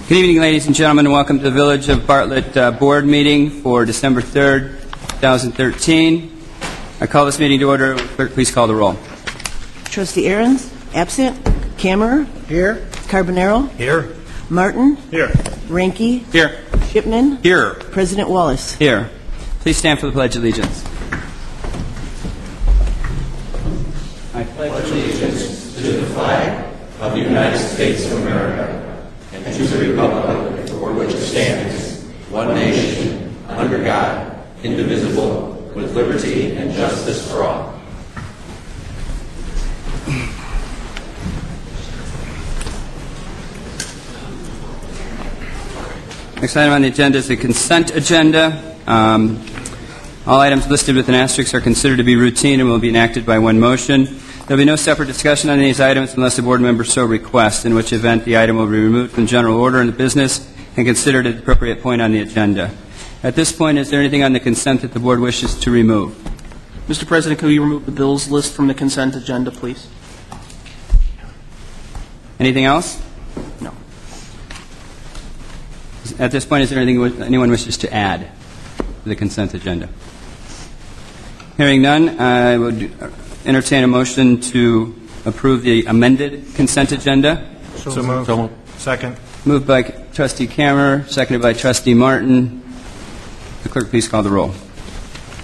Good evening, ladies and gentlemen. Welcome to the Village of Bartlett Board meeting for December 3rd, 2013. I call this meeting to order. Clerk, please call the roll. Trustee Ahrens, absent. Kammerer. Here. Carbonaro. Here. Martin. Here. Ranke. Here. Shipman. Here. President Wallace. Here. Please stand for the Pledge of Allegiance. I pledge allegiance to the flag of the United States of America and to the republic for which it stands, one nation, under God, indivisible, with liberty and justice for all. Next item on the agenda is the consent agenda. All items listed with an asterisk are considered to be routine and will be enacted by one motion. There will be no separate discussion on these items unless a board member so requests, in which event the item will be removed from general order in the business and considered at the appropriate point on the agenda. At this point, is there anything on the consent that the board wishes to remove? Mr. President, could we remove the bills list from the consent agenda, please? Anything else? No. At this point, is there anything anyone wishes to add to the consent agenda? Hearing none, I would entertain a motion to approve the amended consent agenda. So moved. Second. Moved by Trustee Kammerer, seconded by Trustee Martin. The clerk, please call the roll.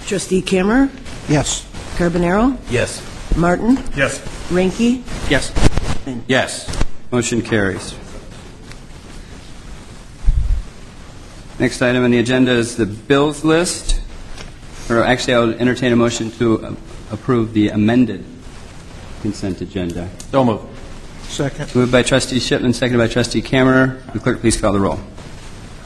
Trustee Kammerer. Yes. Carbonaro. Yes. Martin. Yes. Ranke. Yes. Yes. Motion carries. Next item on the agenda is the bills list. Or actually, I'll entertain a motion to approve the amended consent agenda. So moved. Second. Moved by Trustee Shipman, seconded by Trustee Kammerer. The clerk, please call the roll.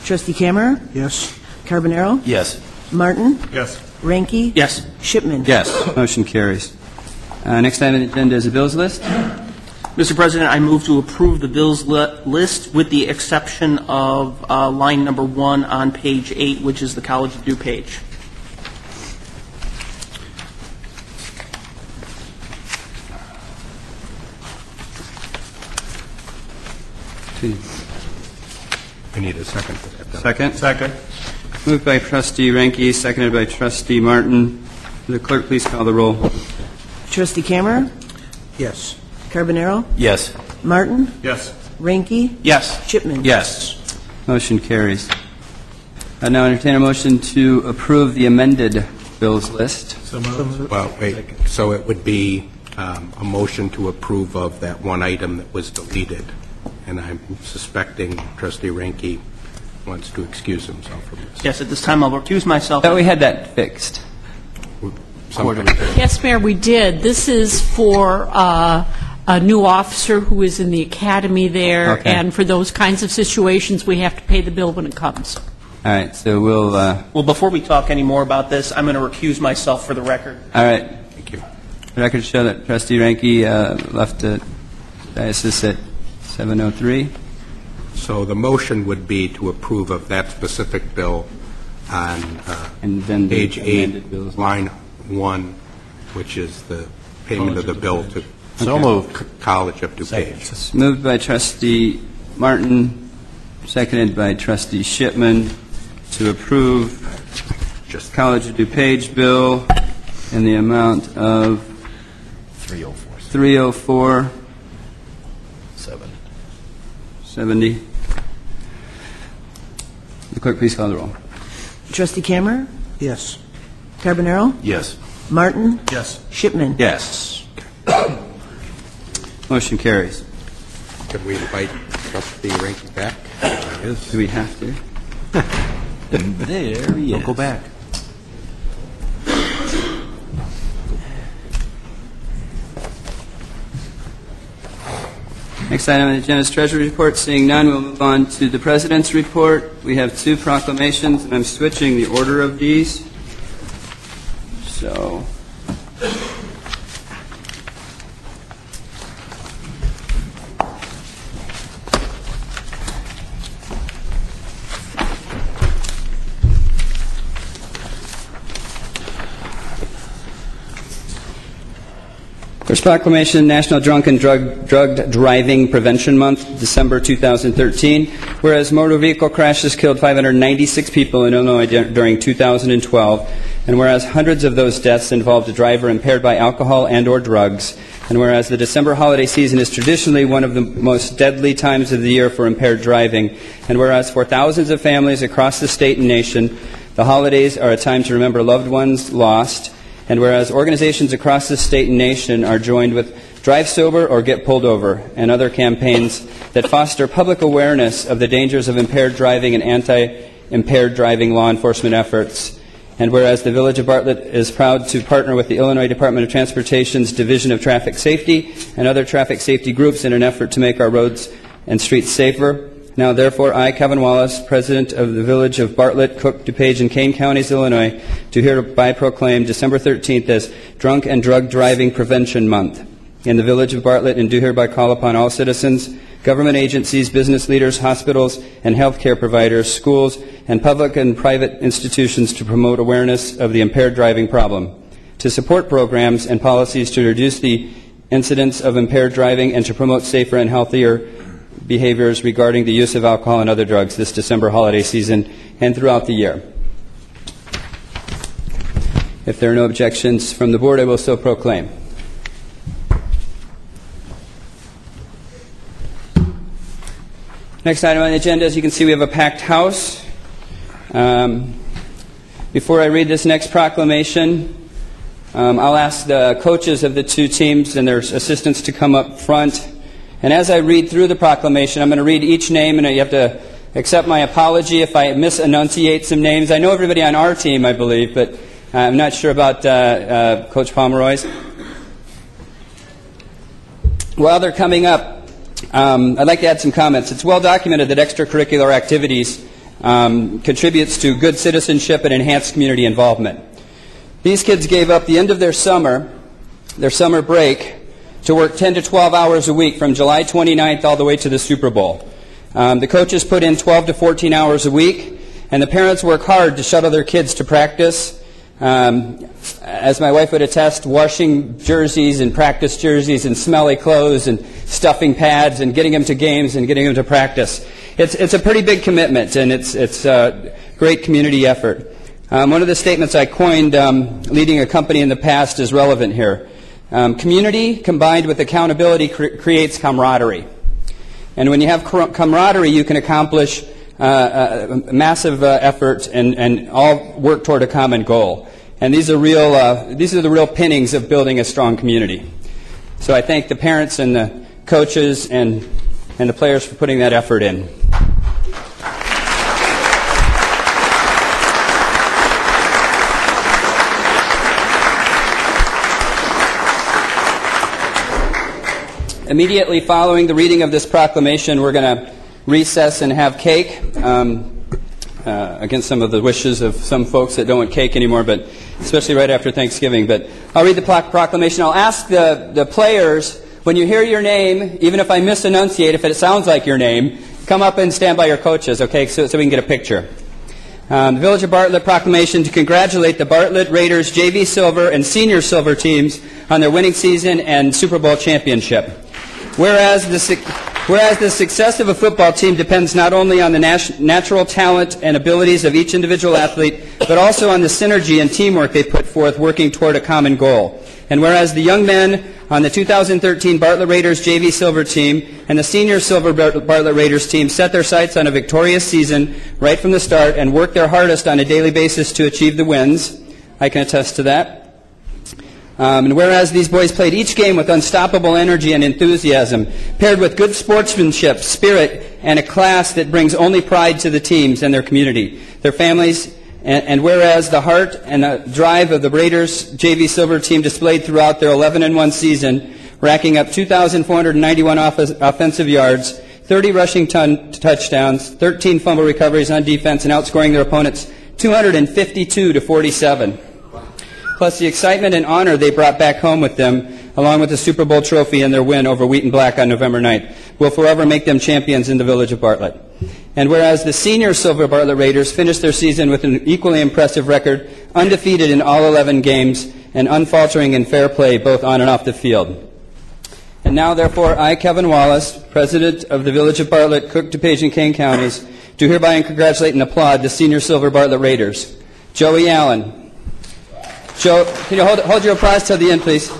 Trustee Kammerer. Yes. Carbonaro. Yes. Martin. Yes. Ranke. Yes. Shipman. Yes. Motion carries. Next item on the agenda is the bills list. Mr. President, I move to approve the bills list with the exception of line number 1 on page 8, which is the college due page. I need a second. Second. Second. Moved by Trustee Ranke, seconded by Trustee Martin. The clerk, please call the roll. Trustee Kammerer. Yes. Carbonaro. Yes. Martin. Yes. Ranke. Yes. Shipman. Yes. Motion carries. I now entertain a motion to approve the amended bills list. So moved. Well, wait. So it would be a motion to approve of that one item that was deleted. And I'm suspecting Trustee Ranke wants to excuse himself from this. Yes, at this time I'll recuse myself. I thought we had that fixed. Yes, Mayor, we did. This is for a new officer who is in the academy there, Okay. and for those kinds of situations, we have to pay the bill when it comes. All right, so we'll... Well, before we talk any more about this, I'm going to recuse myself for the record. all right. Thank you. The record show that Trustee Ranke left the diocese at 7:03. So the motion would be to approve of that specific bill on And then the page amended 8, bills. line 1, which is the payment of the bill to So moved. College of DuPage. It's moved by Trustee Martin, seconded by Trustee Shipman, to approve Just College of DuPage bill in the amount of 304.70. The clerk, please call the roll. Trustee Kammerer. Yes. Carbonaro. Yes. Martin. Yes. Shipman. Yes. Motion carries. Could we invite Trustee Ranke back? Do we have to? There he is. Go back. Next item on the agenda is Treasury Report. Seeing none, we'll move on to the President's Report. We have 2 proclamations, and I'm switching the order of these. So... This proclamation, National Drunk and Drug Driving Prevention Month, December 2013, whereas motor vehicle crashes killed 596 people in Illinois during 2012, and whereas hundreds of those deaths involved a driver impaired by alcohol and or drugs, and whereas the December holiday season is traditionally one of the most deadly times of the year for impaired driving, and whereas for thousands of families across the state and nation, the holidays are a time to remember loved ones lost, and whereas organizations across the state and nation are joined with Drive Sober or Get Pulled Over and other campaigns that foster public awareness of the dangers of impaired driving and anti-impaired driving law enforcement efforts. And whereas the Village of Bartlett is proud to partner with the Illinois Department of Transportation's Division of Traffic Safety and other traffic safety groups in an effort to make our roads and streets safer. Now, therefore, I, Kevin Wallace, President of the Village of Bartlett, Cook, DuPage, and Kane Counties, Illinois, do hereby proclaim December 13th as Drunk and Drug Driving Prevention Month in the Village of Bartlett, and do hereby call upon all citizens, government agencies, business leaders, hospitals, and healthcare providers, schools, and public and private institutions to promote awareness of the impaired driving problem, to support programs and policies to reduce the incidence of impaired driving, and to promote safer and healthier behaviors regarding the use of alcohol and other drugs this December holiday season and throughout the year. If there are no objections from the board, I will so proclaim. Next item on the agenda, as you can see, we have a packed house. Before I read this next proclamation, I'll ask the coaches of the two teams and their assistants to come up front. And as I read through the proclamation, I'm going to read each name, and you have to accept my apology if I misenunciate some names. I know everybody on our team, I believe, but I'm not sure about Coach Pomeroy's. While they're coming up, I'd like to add some comments. It's well documented that extracurricular activities contributes to good citizenship and enhanced community involvement. These kids gave up the end of their summer break, to work 10 to 12 hours a week from July 29th all the way to the Super Bowl. The coaches put in 12 to 14 hours a week, and the parents work hard to shuttle their kids to practice. As my wife would attest, washing jerseys and practice jerseys and smelly clothes and stuffing pads and getting them to games and getting them to practice. It's a pretty big commitment, and it's a great community effort. One of the statements I coined leading a company in the past is relevant here. Community combined with accountability creates camaraderie. And when you have camaraderie, you can accomplish massive effort and all work toward a common goal. And these are the real pinnings of building a strong community. So I thank the parents and the coaches and the players for putting that effort in. Immediately following the reading of this proclamation, we're going to recess and have cake, against some of the wishes of some folks that don't want cake anymore, but especially right after Thanksgiving. But I'll read the proclamation. I'll ask the players, when you hear your name, even if I misenunciate, if it sounds like your name, come up and stand by your coaches, okay, so we can get a picture. The Village of Bartlett proclamation to congratulate the Bartlett Raiders JV Silver and Senior Silver teams on their winning season and Super Bowl championship. Whereas the success of a football team depends not only on the natural talent and abilities of each individual athlete, but also on the synergy and teamwork they put forth working toward a common goal. And whereas the young men on the 2013 Bartlett Raiders JV Silver team and the Senior Silver Bartlett Raiders team set their sights on a victorious season right from the start and worked their hardest on a daily basis to achieve the wins, I can attest to that. And whereas these boys played each game with unstoppable energy and enthusiasm, paired with good sportsmanship, spirit, and a class that brings only pride to the teams and their community, their families, and whereas the heart and the drive of the Raiders JV Silver team displayed throughout their 11-1 season, racking up 2,491 offensive yards, 30 rushing touchdowns, 13 fumble recoveries on defense, and outscoring their opponents 252 to 47. Plus the excitement and honor they brought back home with them, along with the Super Bowl trophy and their win over Wheaton Black on November 9th, will forever make them champions in the Village of Bartlett. And whereas the Senior Silver Bartlett Raiders finished their season with an equally impressive record, undefeated in all 11 games, and unfaltering in fair play both on and off the field. And now, therefore, I, Kevin Wallace, President of the Village of Bartlett, Cook, DuPage, and Kane Counties, do hereby congratulate and applaud the Senior Silver Bartlett Raiders. Joey Allen. Joe, can you hold your applause till the end, please?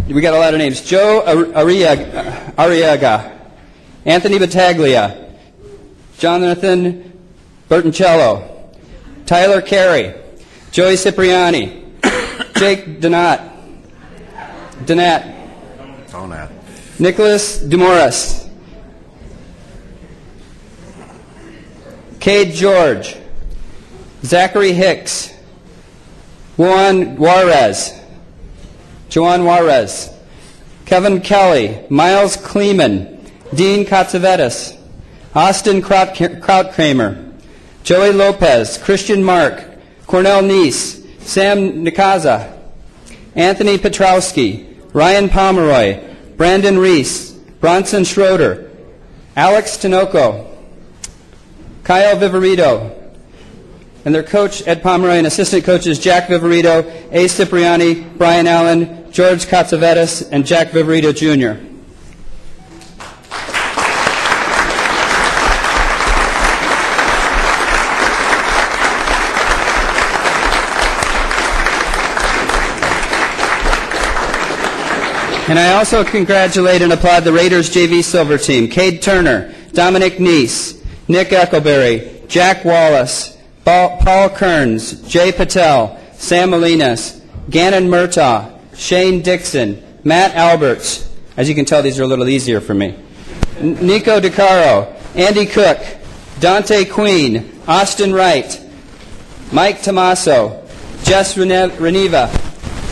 We got a lot of names. Joe Arriaga. Anthony Battaglia. Jonathan Bertoncello. Tyler Carey. Joey Cipriani. Jake Donat. Nicholas Dumoris. Cade George. Zachary Hicks. Joan Juarez. Kevin Kelly. Miles Kleeman. Dean Katsavetis. Austin Krautkramer. Joey Lopez. Christian Mark. Cornell Neese. Sam Nikaza. Anthony Petrowski. Ryan Pomeroy. Brandon Reese. Bronson Schroeder. Alex Tinoco. Kyle Viverito. And their coach, Ed Pomeroy, and assistant coaches, Jack Viverito, A. Cipriani, Brian Allen, George Katsavetis, and Jack Viverito, Jr. And I also congratulate and applaud the Raiders JV Silver Team, Cade Turner, Dominic Neese, Nick Eccleberry, Jack Wallace, Paul Kearns, Jay Patel, Sam Molinas, Gannon Murtaugh, Shane Dixon, Matt Alberts. As you can tell, these are a little easier for me. Nico DeCaro, Andy Cook, Dante Queen, Austin Wright, Mike Tomaso, Jess Reneva,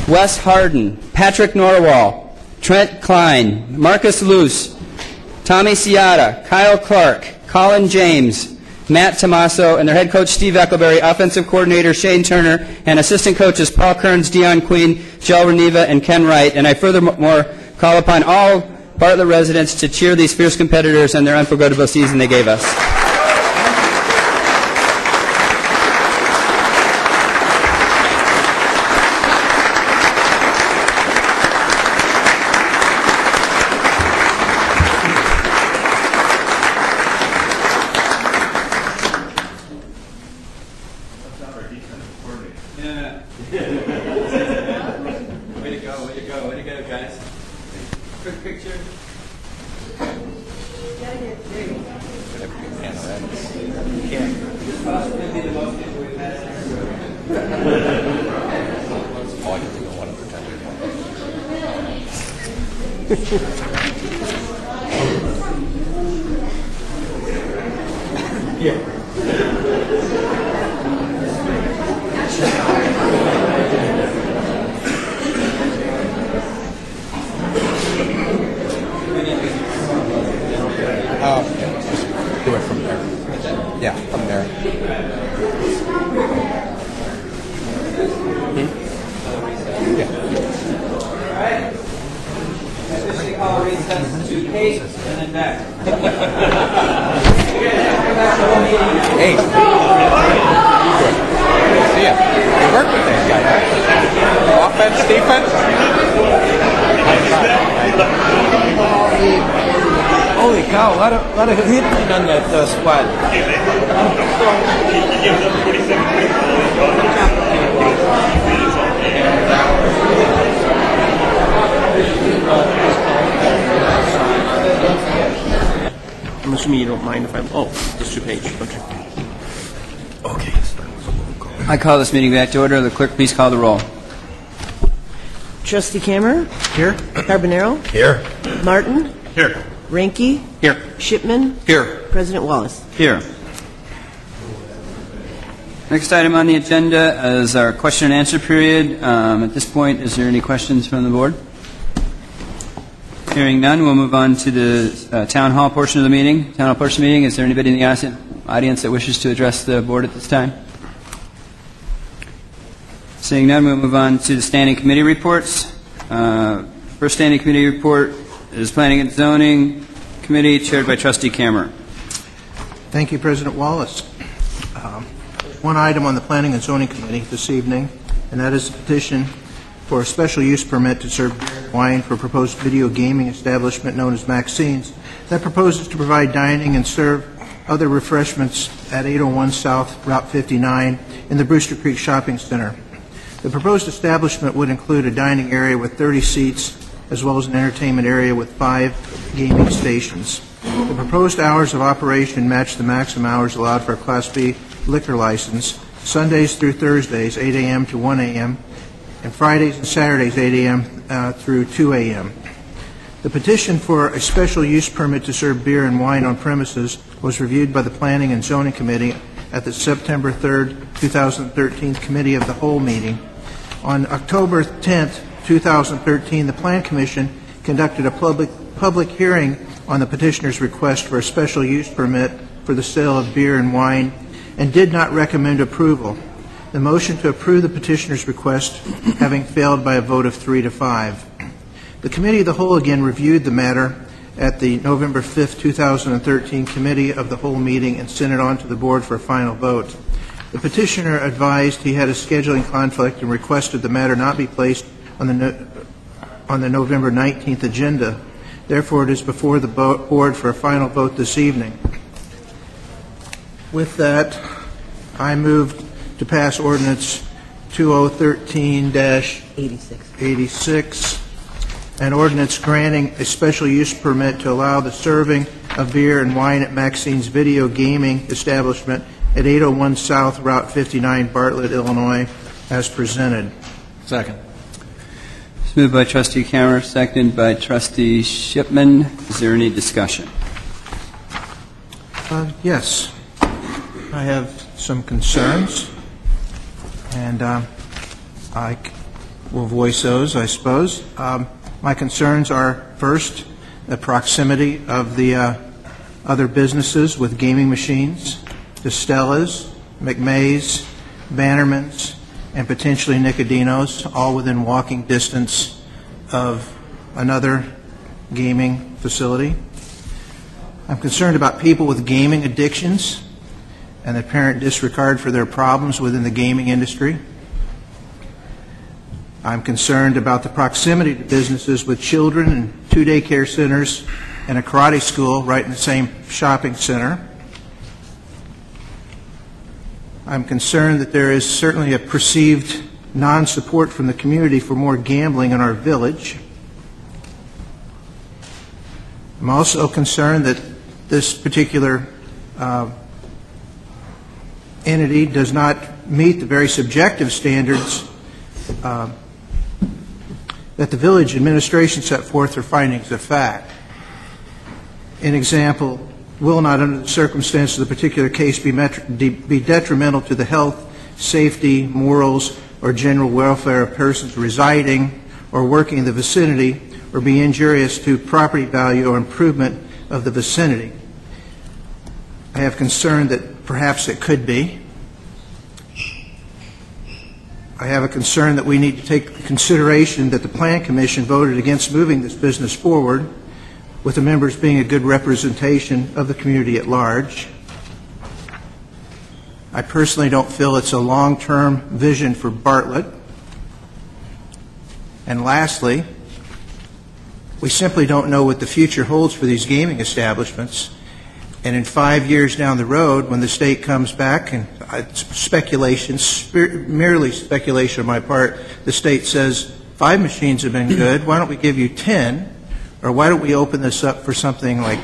Wes Harden, Patrick Norwall, Trent Klein, Marcus Luce, Tommy Ciata, Kyle Clark, Colin James, Matt Tomaso, and their head coach Steve Eccleberry, offensive coordinator Shane Turner, and assistant coaches Paul Kearns, Dion Queen, Joe Reneva, and Ken Wright. And I furthermore call upon all Bartlett residents to cheer these fierce competitors and their unforgettable season they gave us. Way to go, guys. Quick picture. Do it from there. Yeah, from there. Yeah. All right. Officially call a recess to 8 and then back. Hey. See ya. You work with that guy, huh? Offense, defense? Holy cow, a lot of hitting on that squad. I'm assuming you don't mind if I... Oh, this 2-page. Okay. I call this meeting back to order. The clerk, please call the roll. Trustee Kammer? Here? Carbonaro? Here. Martin? Here. Ranky? Here. Shipman? Here. President Wallace? Here. Next item on the agenda is our question and answer period. At this point, is there any questions from the board? Hearing none, we'll move on to the town hall portion of the meeting. Town hall portion of the meeting, is there anybody in the audience that wishes to address the board at this time? Seeing none, we'll move on to the standing committee reports. First standing committee report is Planning and Zoning Committee, chaired by Trustee Kammer. Thank you, President Wallace. One item on the Planning and Zoning Committee this evening, and that is a petition for a special use permit to serve beer and wine for a proposed video gaming establishment known as Maxine's that proposes to provide dining and serve other refreshments at 801 South Route 59 in the Brewster Creek Shopping Center. The proposed establishment would include a dining area with 30 seats as well as an entertainment area with 5 gaming stations. The proposed hours of operation match the maximum hours allowed for a Class B liquor license, Sundays through Thursdays, 8 a.m. to 1 a.m., and Fridays and Saturdays, 8 a.m. Through 2 a.m. The petition for a special use permit to serve beer and wine on premises was reviewed by the Planning and Zoning Committee at the September 3rd, 2013 Committee of the Whole meeting. On October 10th, 2013, the Plan Commission conducted a public hearing on the petitioner's request for a special use permit for the sale of beer and wine and did not recommend approval. The motion to approve the petitioner's request having failed by a vote of 3 to 5. The Committee of the Whole again reviewed the matter at the November 5th, 2013 Committee of the Whole meeting and sent it on to the Board for a final vote. The petitioner advised he had a scheduling conflict and requested the matter not be placed on the November 19th agenda. Therefore, it is before the Board for a final vote this evening. With that, I move to pass Ordinance 2013-86, an ordinance granting a special use permit to allow the serving of beer and wine at Maxine's Video Gaming Establishment at 801 South Route 59, Bartlett, Illinois, as presented. Second. It's moved by Trustee Kammer, seconded by Trustee Shipman. Is there any discussion? Yes. I have some concerns, and I will voice those, I suppose. My concerns are, first, the proximity of the other businesses with gaming machines, the Stella's, McMay's, Bannerman's, and potentially Nicodino's, all within walking distance of another gaming facility. I'm concerned about people with gaming addictions and the apparent disregard for their problems within the gaming industry. I'm concerned about the proximity to businesses with children and 2 daycare centers and a karate school right in the same shopping center. I'm concerned that there is certainly a perceived non-support from the community for more gambling in our village. I'm also concerned that this particular entity does not meet the very subjective standards that the village administration set forth for findings of fact. An example, will not under the circumstances of the particular case be detrimental to the health, safety, morals, or general welfare of persons residing or working in the vicinity, or be injurious to property value or improvement of the vicinity. I have concern that perhaps it could be. I have a concern that we need to take into consideration that the Plan Commission voted against moving this business forward, with the members being a good representation of the community at large. I personally don't feel it's a long-term vision for Bartlett. And lastly, we simply don't know what the future holds for these gaming establishments. And in 5 years down the road, when the state comes back, and speculation, merely speculation on my part, the state says 5 machines have been good, why don't we give you 10? Or why don't we open this up for something like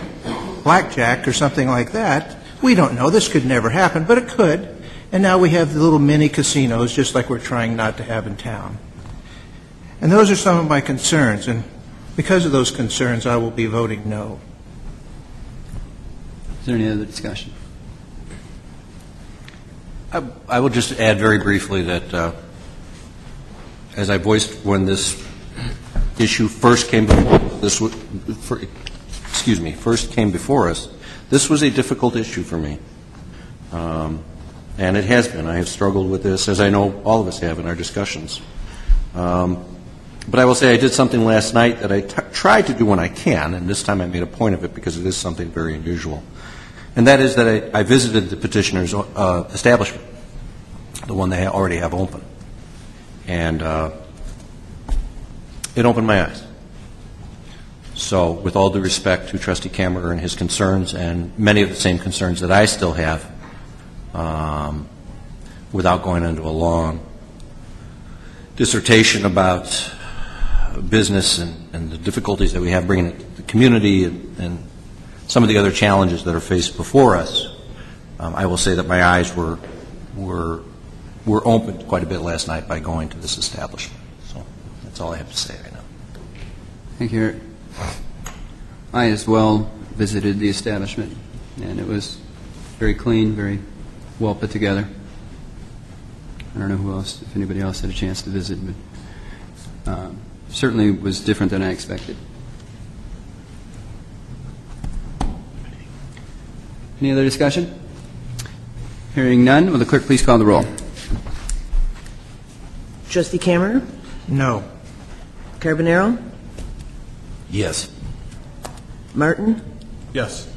blackjack or something like that? We don't know. This could never happen, but it could. And now we have the little mini casinos, just like we're trying not to have in town. And those are some of my concerns. And because of those concerns, I will be voting no. Is there any other discussion? I will just add very briefly that, as I voiced when this issue first came before us, this was a difficult issue for me, and it has been. I have struggled with this, as I know all of us have in our discussions. But I will say I did something last night that I tried to do when I can, and this time I made a point of it because it is something very unusual. And that is that I visited the petitioner's establishment, the one they already have open. And it opened my eyes. So with all due respect to Trustee Kammerer and his concerns, and many of the same concerns that I still have, without going into a long dissertation about business and the difficulties that we have bringing it to the community and some of the other challenges that are faced before us, I will say that my eyes were opened quite a bit last night by going to this establishment. So that's all I have to say right now. Thank you. I as well visited the establishment, and it was very clean, very well put together. I don't know who else, if anybody else had a chance to visit, but certainly was different than I expected. Any other discussion? Hearing none, will the clerk please call the roll? Trustee Kammerer? No. Carbonaro? Yes. Martin? Yes.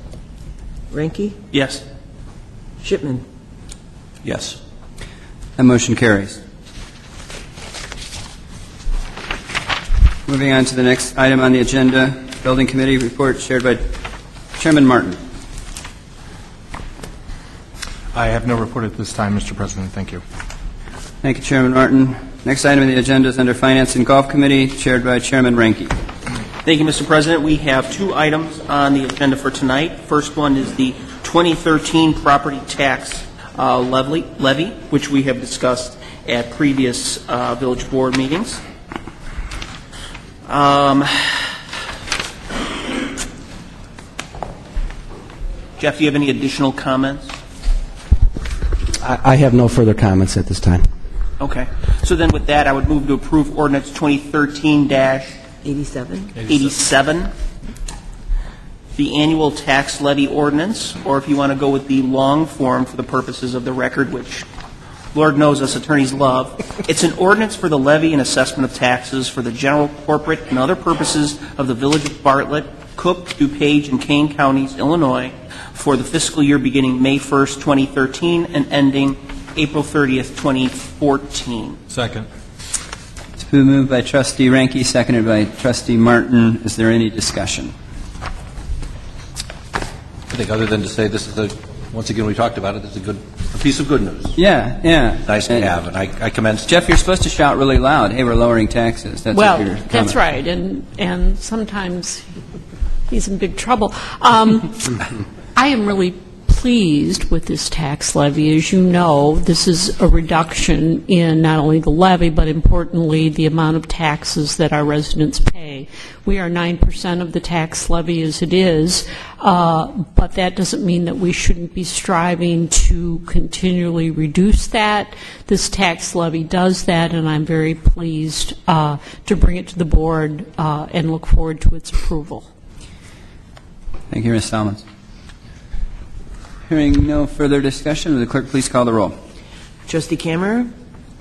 Ranky? Yes. Shipman? Yes. That motion carries. Moving on to the next item on the agenda, Building Committee report chaired by Chairman Martin. I have no report at this time, Mr. President. Thank you. Thank you, Chairman Martin. Next item on the agenda is under Finance and Golf Committee, chaired by Chairman Ranky. Thank you, Mr. President. We have two items on the agenda for tonight. First one is the 2013 property tax levy, which we have discussed at previous village board meetings. Jeff, do you have any additional comments? I have no further comments at this time. Okay. So then with that, I would move to approve ordinance 2013-87, the annual tax levy ordinance, or if you want to go with the long form for the purposes of the record, which Lord knows us attorneys love, it's an ordinance for the levy and assessment of taxes for the general, corporate, and other purposes of the Village of Bartlett, Cook, DuPage, and Kane Counties, Illinois, for the fiscal year beginning May 1st, 2013, and ending April 30th, 2014. Second. It's been moved by Trustee Ranky, seconded by Trustee Martin. Is there any discussion? I think other than to say this is once again we talked about it, it's a piece of good news. Yeah. Nice to have, and I commend. Jeff, you're supposed to shout really loud, hey, we're lowering taxes. That's Well, what your that's comment. right, and sometimes he's in big trouble. I am really pleased with this tax levy. As you know, this is a reduction in not only the levy, but importantly, the amount of taxes that our residents pay. We are 9% of the tax levy as it is, but that doesn't mean that we shouldn't be striving to continually reduce that. This tax levy does that, and I'm very pleased to bring it to the board and look forward to its approval. Thank you, Ms. Salmons. Hearing no further discussion, will the clerk please call the roll? Trustee Kammerer?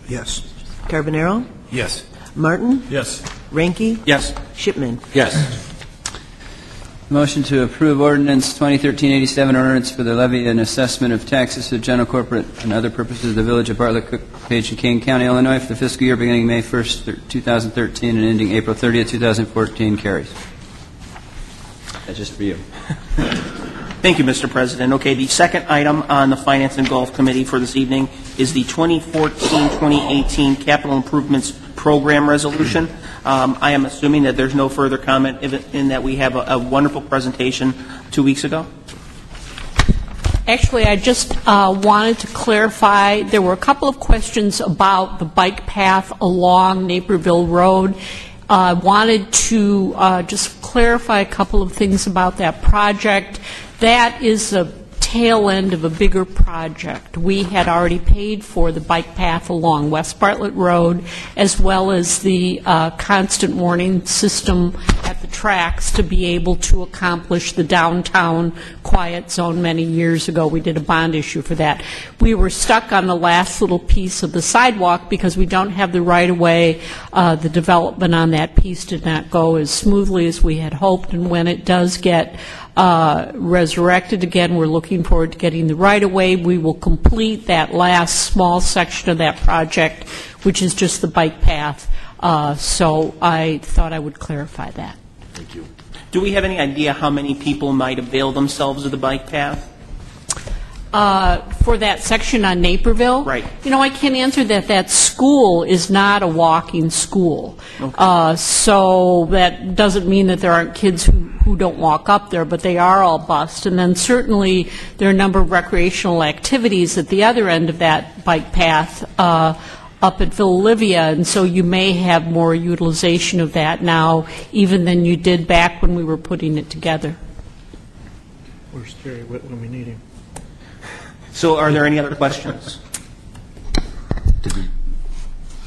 Yes. Carbonaro? Yes. Martin? Yes. Ranky? Yes. Shipman? Yes. Motion to approve ordinance 2013-87, ordinance for the levy and assessment of taxes to general, corporate, and other purposes of the Village of Bartlett, Cook, Page, and Kane County, Illinois, for the fiscal year beginning May 1st, 2013, and ending April 30th, 2014, carries. That's just for you. Thank you, Mr. President. Okay, the second item on the Finance and Golf Committee for this evening is the 2014-2018 Capital Improvements Program Resolution. I am assuming that there's no further comment in that we have a wonderful presentation 2 weeks ago. Actually, I just wanted to clarify, there were a couple of questions about the bike path along Naperville Road. I wanted to just clarify a couple of things about that project. That is a tail end of a bigger project. We had already paid for the bike path along West Bartlett Road, as well as the constant warning system at the tracks to be able to accomplish the downtown quiet zone many years ago. We did a bond issue for that. We were stuck on the last little piece of the sidewalk because we don't have the right-of-way. The development on that piece did not go as smoothly as we had hoped, and when it does get resurrected again, we're looking forward to getting the right-of-way. We will complete that last small section of that project, which is just the bike path So I thought I would clarify that. Thank you. Do we have any idea how many people might avail themselves of the bike path? For that section on Naperville? Right. You know, I can't answer that. That school is not a walking school. Okay. So that doesn't mean that there aren't kids who don't walk up there, but they are all bused. And then certainly there are a number of recreational activities at the other end of that bike path up at Villa Olivia, and so you may have more utilization of that now even than you did back when we were putting it together. Where's Terry when we need him? So are there any other questions?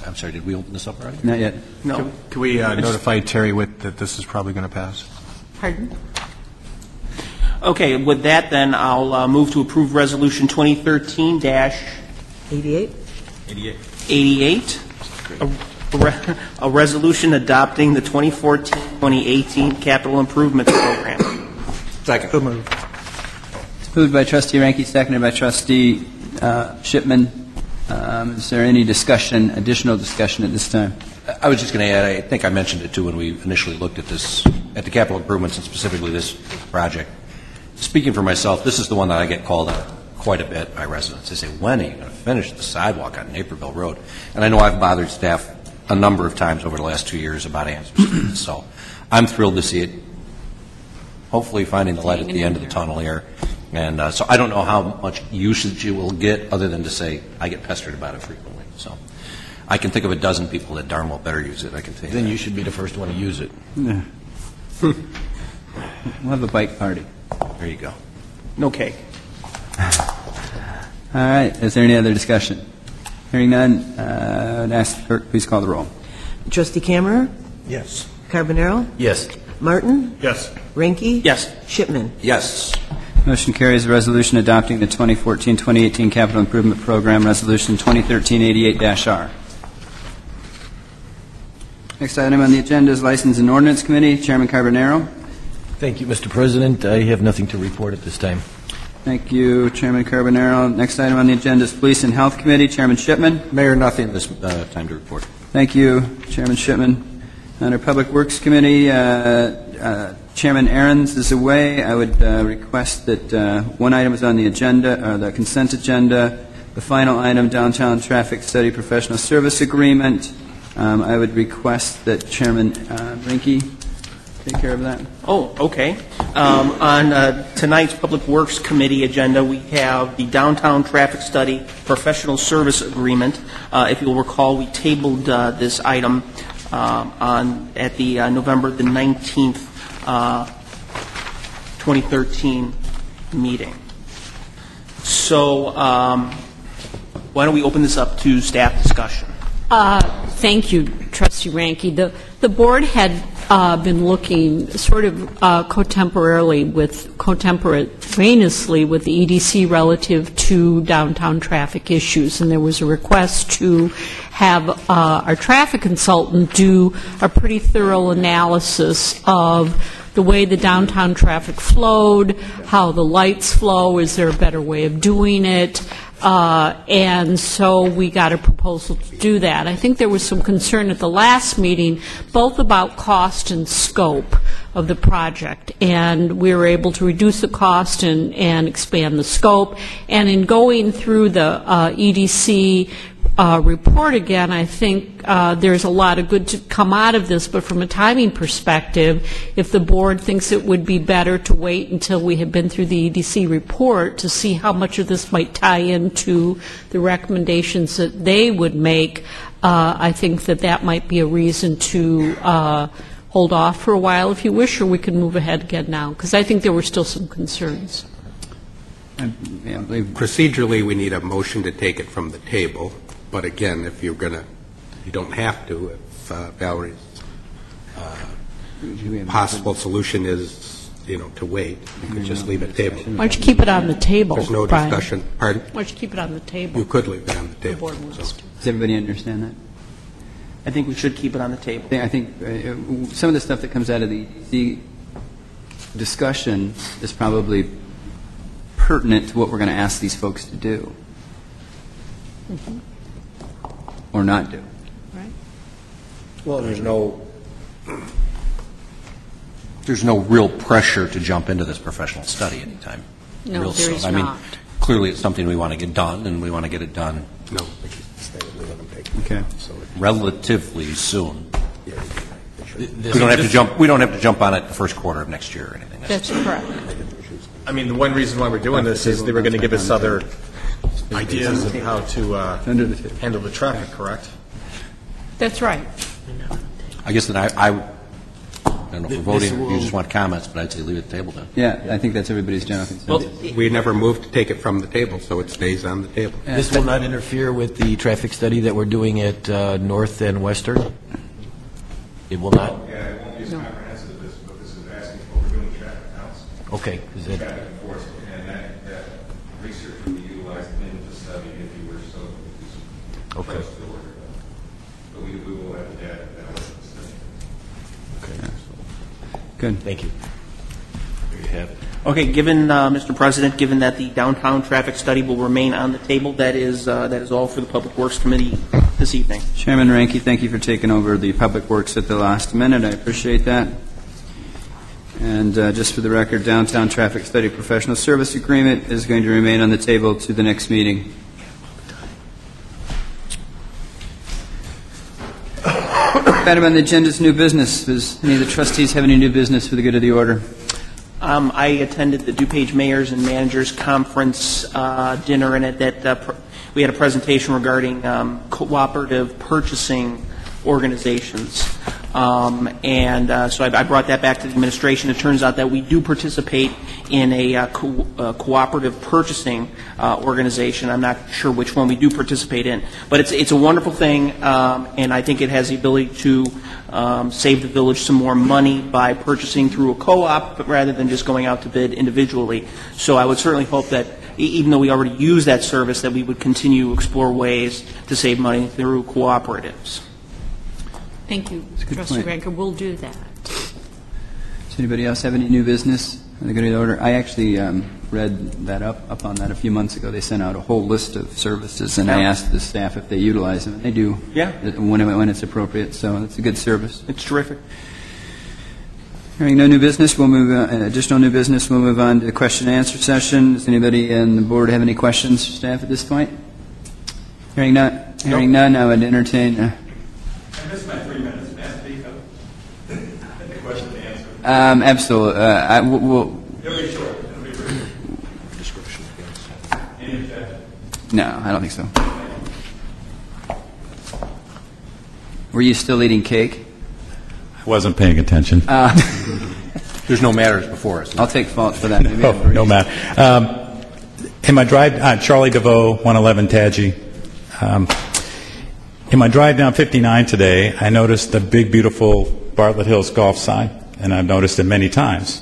I'm sorry, did we open this up already? Not yet. No. Can we notify Terry Witt that this is probably going to pass? Pardon? Okay, with that then, I'll move to approve Resolution 2013-88. 88. A resolution adopting the 2014-2018 Capital Improvement Program. Second. So moved. It's moved by Trustee Ranky, seconded by Trustee Shipman. Is there any discussion, additional discussion at this time? I was just going to add, I think I mentioned it too when we initially looked at this, at the capital improvements and specifically this project. Speaking for myself, this is the one that I get called on quite a bit by residents. They say, when are you going to finish the sidewalk on Naperville Road? And I know I've bothered staff a number of times over the last 2 years about answers to this. So I'm thrilled to see it hopefully finding the light at the end of the tunnel here. And so I don't know how much usage you will get other than to say I get pestered about it frequently. So I can think of a dozen people that darn well better use it. I can think. Then you should be the first one to use it. Yeah. We'll have a bike party. There you go. No cake. All right. Is there any other discussion? Hearing none, I'd ask the clerk, please call the roll. Trustee Kammerer? Yes. Carbonaro? Yes. Martin? Yes. Ranky? Yes. Shipman? Yes. Motion carries. A resolution adopting the 2014-2018 Capital Improvement Program, Resolution 2013-88-R. Next item on the agenda is License and Ordinance Committee. Chairman Carbonaro. Thank you, Mr. President. I have nothing to report at this time. Thank you, Chairman Carbonaro. Next item on the agenda is Police and Health Committee. Chairman Shipman. Mayor, nothing this time to report. Thank you, Chairman Shipman. Under Public Works Committee, Chairman Ahrens is away. I would request that one item is on the agenda, the consent agenda. The final item, Downtown Traffic Study Professional Service Agreement. I would request that Chairman Rinke take care of that. Oh, okay. On tonight's Public Works Committee agenda, we have the Downtown Traffic Study Professional Service Agreement. If you'll recall, we tabled this item at the November the 19th, 2013 meeting. So why don't we open this up to staff discussion? Thank you, Trustee Ranky. The board had been looking sort of contemporaneously with the EDC relative to downtown traffic issues, and there was a request to have our traffic consultant do a pretty thorough analysis of the way the downtown traffic flowed, how the lights flow, is there a better way of doing it? And so we got a proposal to do that. I think there was some concern at the last meeting, both about cost and scope of the project, and we were able to reduce the cost and expand the scope. And in going through the EDC report again, I think there's a lot of good to come out of this, but from a timing perspective, if the board thinks it would be better to wait until we have been through the EDC report to see how much of this might tie into the recommendations that they would make, I think that might be a reason to hold off for a while if you wish, or we can move ahead again now, because I think there were still some concerns. Procedurally, we need a motion to take it from the table. But again, if you're going to, you don't have to. If Valerie's possible solution is, to wait, you could just leave it table. Why don't you keep it on the table, There's no Brian? discussion. Pardon? Why don't you keep it on the table? You could leave it on the The table. board wants to. Does everybody understand that? I think we should keep it on the table. I think some of the stuff that comes out of the discussion is probably pertinent to what we're going to ask these folks to do. Mm-hmm. Or not do. Right. Well, there's no real pressure to jump into this professional study anytime. No, real there soon. is I mean, not. clearly it's something we want to get done, and we want to get it done No, we let them take it. Okay. So relatively soon. This- We don't have to jump. We don't have to jump on it the first quarter of next year or anything. That's correct. I mean, the one reason why we're doing this is they were going to give us other ideas of how to handle the traffic, correct? That's right. I guess that I don't know if we're voting or you just want comments, but I'd say leave it at the table then. Yeah, I think that's everybody's general consensus. We never moved to take it from the table, so it stays on the table. This will not interfere with the traffic study that we're doing at North and Western? It will not? Yeah, it won't be as comprehensive as this, but this is asking what we're doing traffic counts, Okay. Is it, traffic enforcement, and that research will be utilized in the study if you were so Okay. close to the order. But we will have the data that was in the study. okay. Good. Thank you. There you have it. Okay, given, Mr. President, given that the downtown traffic study will remain on the table, that is all for the Public Works Committee this evening. Chairman Ranky, thank you for taking over the Public Works at the last minute. I appreciate that. And just for the record, Downtown Traffic Study Professional Service Agreement is going to remain on the table to the next meeting. Item on the agenda is new business. Does any of the trustees have any new business for the good of the order? I attended the DuPage Mayors and Managers Conference dinner, and at that we had a presentation regarding cooperative purchasing organizations. So I brought that back to the administration. It turns out that we do participate in a cooperative purchasing organization. I'm not sure which one we do participate in, but it's a wonderful thing, and I think it has the ability to save the village some more money by purchasing through a co-op rather than just going out to bid individually. So I would certainly hope that even though we already use that service, that we would continue to explore ways to save money through cooperatives. Thank you, a good Trustee point. Ranker. We'll do that. Does anybody else have any new business for the good of the order? I actually read that up on that a few months ago. They sent out a whole list of services, and I asked the staff if they utilize them. And they do. Yeah. When it's appropriate. So it's a good service. It's terrific. Hearing no new business, we'll move on. Additional new business, we'll move on to the question and answer session. Does anybody in the board have any questions for staff at this point? Hearing none, I would entertain. I missed my 3 minutes. May I speak up? The question and answer. Absolutely. It'll be short. It'll be brief. Any objection? No, I don't think so. Were you still eating cake? I wasn't paying attention. There's no matters before us. I'll take fault for that. Maybe No matter. In my drive, Charlie DeVoe, 111 Taji. In my drive down 59 today, I noticed the big, beautiful Bartlett Hills golf sign, and I've noticed it many times.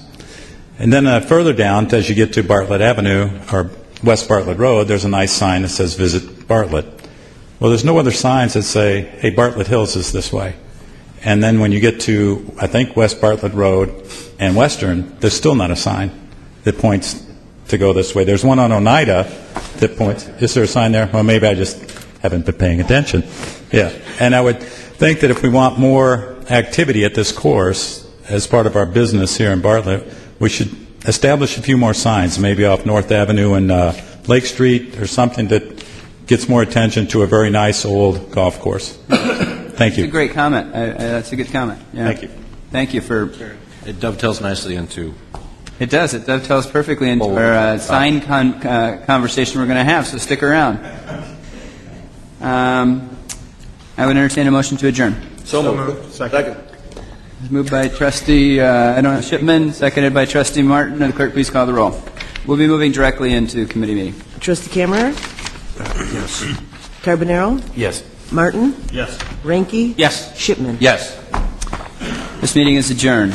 And then further down, as you get to Bartlett Avenue, or West Bartlett Road, there's a nice sign that says Visit Bartlett. Well, there's no other signs that say, hey, Bartlett Hills is this way. And then when you get to, I think, West Bartlett Road and Western, there's still not a sign that points to go this way. There's one on Oneida that points. Is there a sign there? Well, maybe I just haven't been paying attention. Yeah. And I would think that if we want more activity at this course as part of our business here in Bartlett, we should establish a few more signs, maybe off North Avenue and Lake Street or something that gets more attention to a very nice old golf course. Thank you. That's a great comment. That's a good comment. Yeah. Thank you. Thank you for... It dovetails nicely into... It does. It dovetails perfectly into our sign conversation we're going to have, so stick around. I would entertain a motion to adjourn. So moved. Second. It's moved by Trustee Shipman, seconded by Trustee Martin. And the clerk, please call the roll. We'll be moving directly into committee meeting. Trustee Kammerer? Yes. Carbonaro? Yes. Martin? Yes. Ranky? Yes. Shipman? Yes. This meeting is adjourned.